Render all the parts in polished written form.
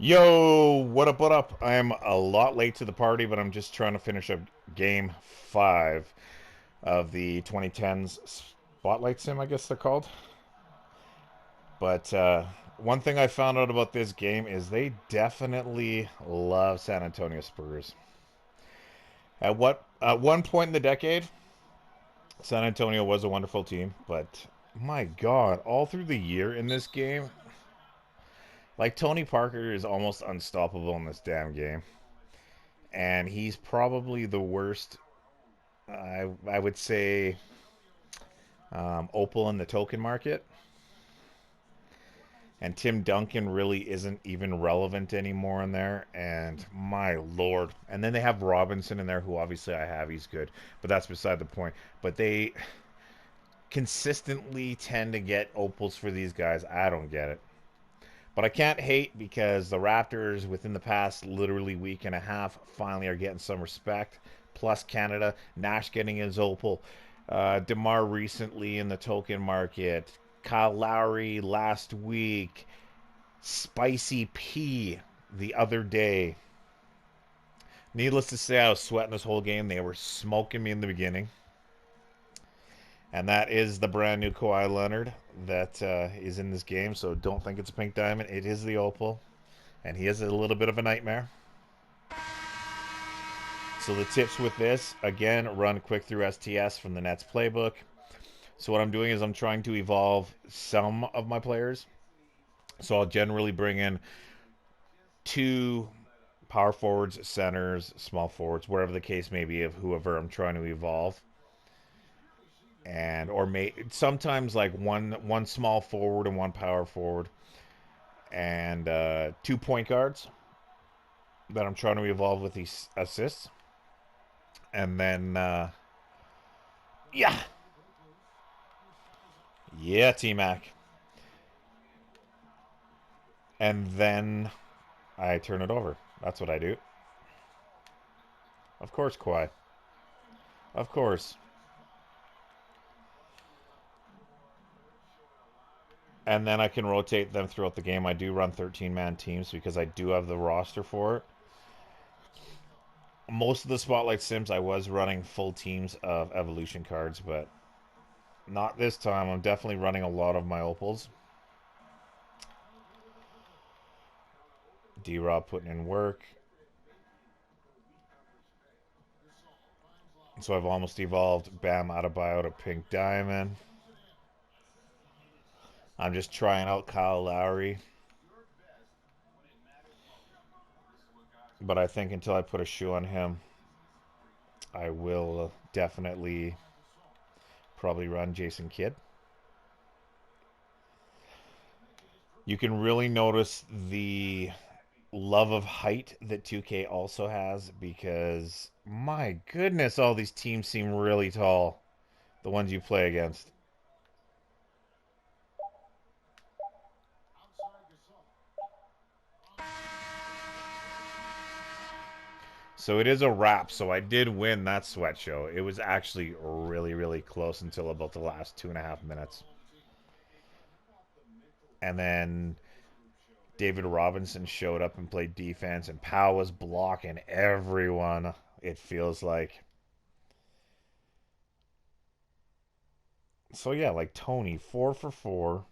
Yo, what up, what up? I'm a lot late to the party, but I'm just trying to finish up game 5 of the 2010s Spotlight Sim, I guess they're called. But one thing I found out about this game is they definitely love San Antonio Spurs. At one point in the decade, San Antonio was a wonderful team, but my God, all through the year in this game, like Tony Parker is almost unstoppable in this damn game. And he's probably the worst. I would say Opal in the token market, and Tim Duncan really isn't even relevant anymore in there. And my lord, and then they have Robinson in there, who obviously I have. He's good, but that's beside the point. But they consistently tend to get Opals for these guys. I don't get it. But I can't hate because the Raptors, within the past literally week and a half, finally are getting some respect. Plus Canada, Nash getting his opal. DeMar recently in the token market. Kyle Lowry last week. Spicy P the other day. Needless to say, I was sweating this whole game. They were smoking me in the beginning. And that is the brand new Kawhi Leonard that is in this game. So don't think it's a pink diamond. It is the opal. And he is a little bit of a nightmare. So the tips with this, again, run quick through STS from the Nets playbook. So what I'm doing is I'm trying to evolve some of my players. So I'll generally bring in 2 power forwards, centers, small forwards, whatever the case may be of whoever I'm trying to evolve. And sometimes like one small forward and one power forward, and 2 point guards that I'm trying to evolve with these assists. And then yeah, yeah, T Mac. And then I turn it over. That's what I do. Of course, Kawhi. Of course. And then I can rotate them throughout the game. I do run 13-man teams because I do have the roster for it. Most of the Spotlight Sims, I was running full teams of Evolution cards, but not this time. I'm definitely running a lot of my Opals. D-Rob putting in work. So I've almost evolved Bam Adebayo to Pink Diamond. I'm just trying out Kyle Lowry. But I think until I put a shoe on him, I will definitely probably run Jason Kidd. You can really notice the love of height that 2K also has because, my goodness, all these teams seem really tall. The ones you play against. So it is a wrap. So I did win that sweat show. It was actually really, really close until about the last 2.5 minutes. And then David Robinson showed up and played defense, and Powell was blocking everyone, it feels like. So yeah, like Tony, 4 for 4,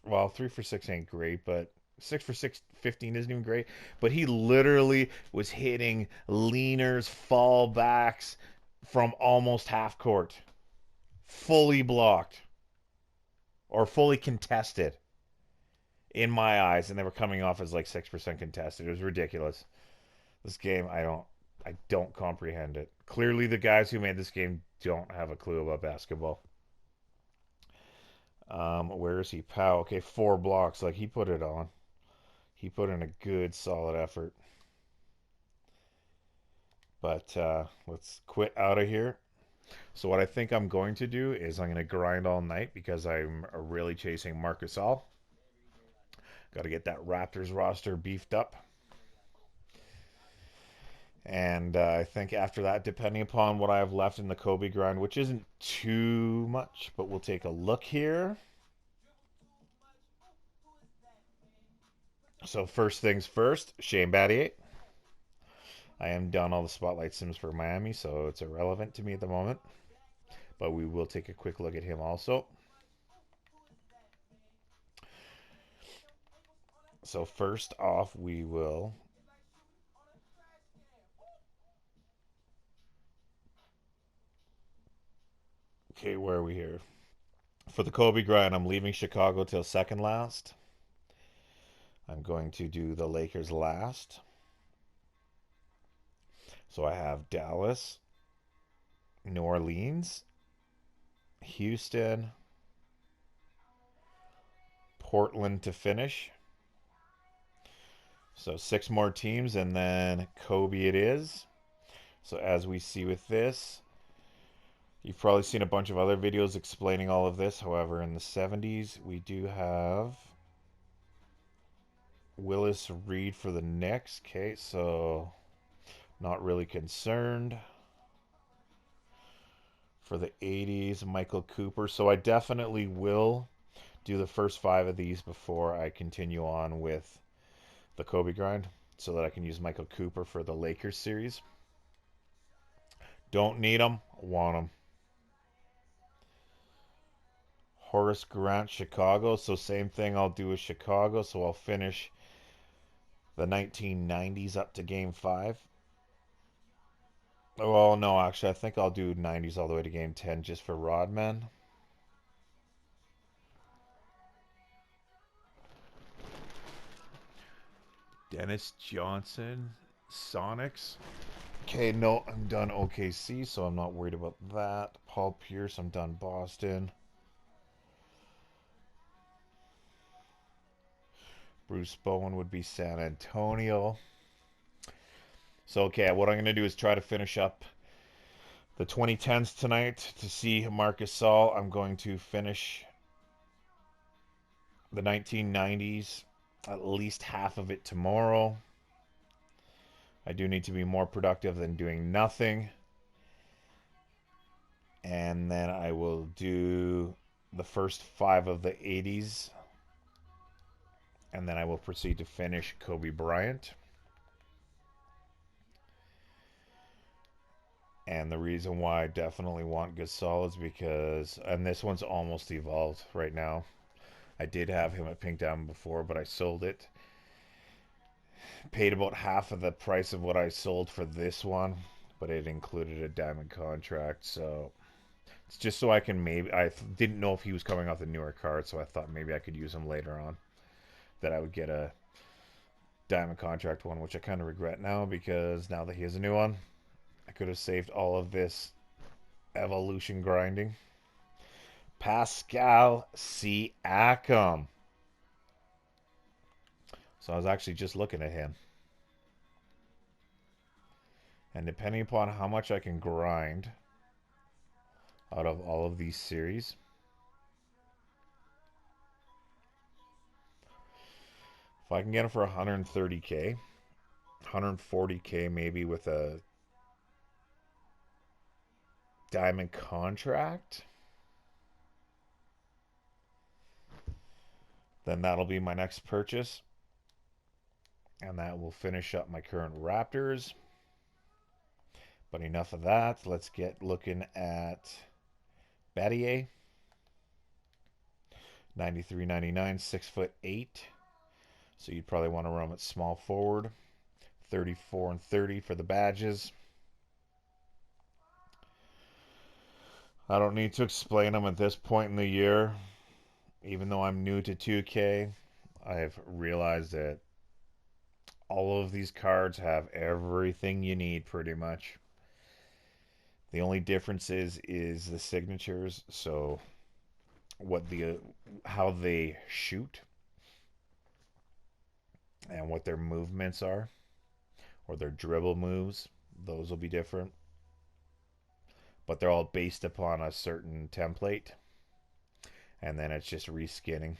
well, 3 for 6 ain't great, but 6 for 6, 15 isn't even great. But he literally was hitting leaners, fallbacks from almost half court, fully blocked or fully contested in my eyes, and they were coming off as like 6% contested. It was ridiculous. This game, I don't comprehend it. Clearly, the guys who made this game don't have a clue about basketball. Where is he? Pow. Okay, 4 blocks. Like, he put it on. He put in a good, solid effort. But let's quit out of here. So what I think I'm going to do is I'm going to grind all night because I'm really chasing Marcus All. Got to get that Raptors roster beefed up. And I think after that, depending upon what I have left in the Kobe grind, which isn't too much, but we'll take a look here. So first things first, Shane Battier. I am done all the spotlight sims for Miami, so it's irrelevant to me at the moment. But we will take a quick look at him also. So first off, we will okay, where are we here? For the Kobe grind, I'm leaving Chicago till second last. I'm going to do the Lakers last. So I have Dallas, New Orleans, Houston, Portland to finish. So 6 more teams, and then Kobe it is. So as we see with this, you've probably seen a bunch of other videos explaining all of this. However, in the 70s, we do have Willis Reed for the Knicks. Okay, so not really concerned. For the 80s, Michael Cooper. So I definitely will do the first 5 of these before I continue on with the Kobe grind so that I can use Michael Cooper for the Lakers series. Don't need him, want him. Horace Grant, Chicago. So same thing I'll do with Chicago. So I'll finish the 1990s up to game 5. Well, no, actually, I think I'll do 90s all the way to game 10 just for Rodman. Dennis Johnson, Sonics. Okay, no, I'm done OKC, so I'm not worried about that. Paul Pierce, I'm done Boston. Bruce Bowen would be San Antonio. So, okay, what I'm going to do is try to finish up the 2010s tonight to see Marcus Saul. I'm going to finish the 1990s, at least half of it tomorrow. I do need to be more productive than doing nothing. And then I will do the first 5 of the 80s. And then I will proceed to finish Kobe Bryant. And the reason why I definitely want Gasol is because, and this one's almost evolved right now. I did have him at Pink Diamond before, but I sold it. Paid about half of the price of what I sold for this one, but it included a diamond contract, so it's just so I can maybe. I didn't know if he was coming off the newer card, so I thought maybe I could use him later on. That I would get a diamond contract one, which I kind of regret now because now that he has a new one, I could have saved all of this evolution grinding. Pascal Siakam. So I was actually just looking at him. And depending upon how much I can grind out of all of these series, if I can get him for 130k, 140k maybe with a diamond contract, then that'll be my next purchase. And that will finish up my current Raptors. But enough of that. Let's get looking at Battier. 93.99, 6'8". So you'd probably want to run him at small forward. 34 and 30 for the badges. I don't need to explain them at this point in the year. Even though I'm new to 2K, I've realized that all of these cards have everything you need pretty much. The only difference is the signatures. So how they shoot and what their movements are or their dribble moves, those will be different. But they're all based upon a certain template. And then it's just reskinning.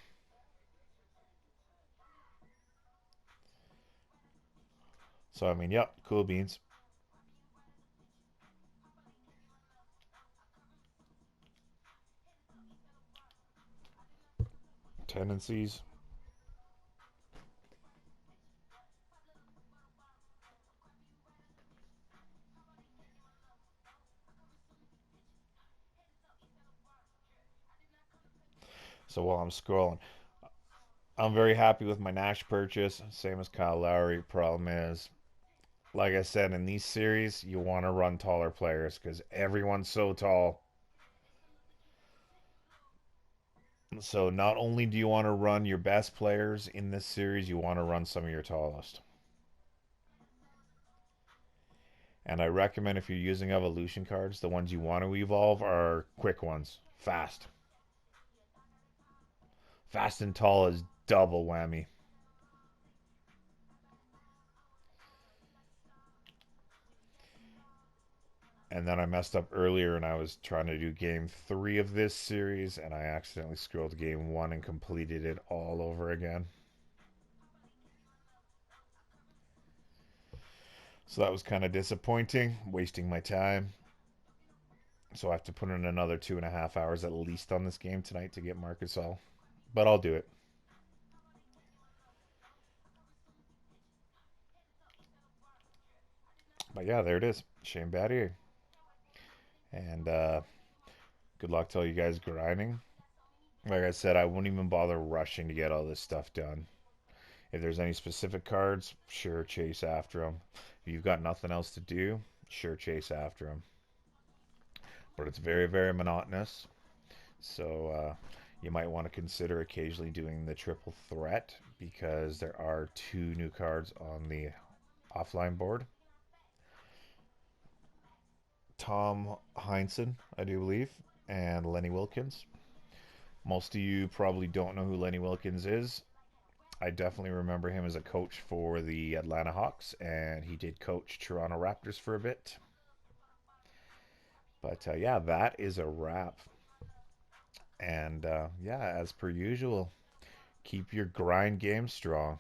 So I mean, yep, cool beans. Tendencies. So while I'm scrolling, I'm very happy with my Nash purchase. Same as Kyle Lowry. Problem is, like I said, in these series, you want to run taller players because everyone's so tall. So not only do you want to run your best players in this series, you want to run some of your tallest. And I recommend if you're using evolution cards, the ones you want to evolve are quick ones. Fast. Fast and tall is double whammy. And then I messed up earlier and I was trying to do game 3 of this series and I accidentally scrolled game 1 and completed it all over again. So that was kind of disappointing, wasting my time. So I have to put in another 2.5 hours at least on this game tonight to get Marcus All. But I'll do it. But yeah, there it is. Shane Battier. And good luck to all you guys grinding. Like I said, I wouldn't even bother rushing to get all this stuff done. If there's any specific cards, sure, chase after them. If you've got nothing else to do, sure, chase after them. But it's very, very monotonous. So you might want to consider occasionally doing the triple threat because there are 2 new cards on the offline board. Tom Heinsohn, I do believe, and Lenny Wilkens. Most of you probably don't know who Lenny Wilkens is. I definitely remember him as a coach for the Atlanta Hawks, and he did coach Toronto Raptors for a bit. But yeah, that is a wrap. And yeah, as per usual, keep your grind game strong.